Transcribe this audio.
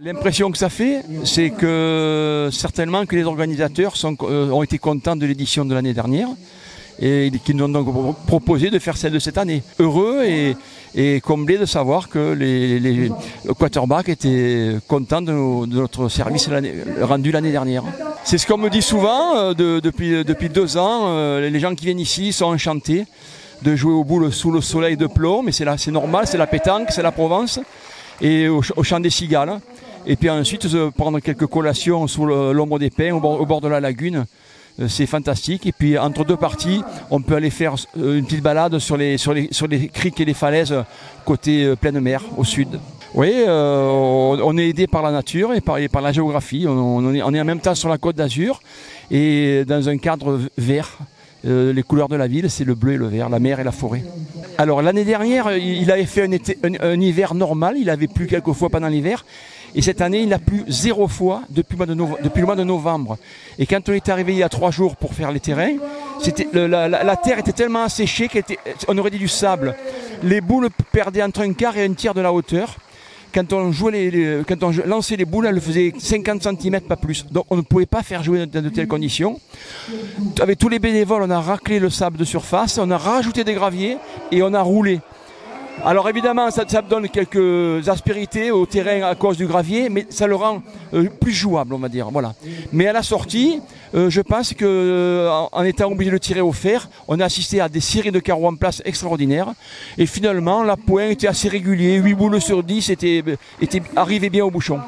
L'impression que ça fait, c'est que certainement que les organisateurs ont été contents de l'édition de l'année dernière et qu'ils nous ont donc proposé de faire celle de cette année. Heureux et comblés de savoir que les quarterbacks étaient contents de notre service rendu l'année dernière. C'est ce qu'on me dit souvent depuis 2 ans. Les gens qui viennent ici sont enchantés de jouer aux boules sous le soleil de plomb, mais c'est normal, c'est la pétanque, c'est la Provence, et au chant des cigales. Et puis ensuite, prendre quelques collations sous l'ombre des pins, au bord de la lagune, c'est fantastique. Et puis entre 2 parties, on peut aller faire une petite balade sur les criques et les falaises côté pleine mer, au sud. Oui, on est aidé par la nature et par la géographie. On est en même temps sur la Côte d'Azur et dans un cadre vert. Les couleurs de la ville, c'est le bleu et le vert, la mer et la forêt. Alors l'année dernière, il avait fait un hiver normal, il avait plu quelques fois pendant l'hiver. Et cette année, il a plu 0 fois depuis le mois de novembre. Et quand on est arrivé il y a 3 jours pour faire les terrains, la terre était tellement asséchée qu'on aurait dit du sable. Les boules perdaient entre 1/4 et 1/3 de la hauteur. Quand on lançait les boules, elles faisaient 50 cm, pas plus. Donc on ne pouvait pas faire jouer dans de telles conditions. Avec tous les bénévoles, on a raclé le sable de surface, on a rajouté des graviers et on a roulé. Alors évidemment, ça donne quelques aspérités au terrain à cause du gravier, mais ça le rend plus jouable, on va dire. Voilà. Mais à la sortie, je pense qu'en étant obligé de tirer au fer, on a assisté à des séries de carreaux en place extraordinaires. Et finalement, l'appoint était assez régulier, 8 boules sur 10 étaient arrivées bien au bouchon.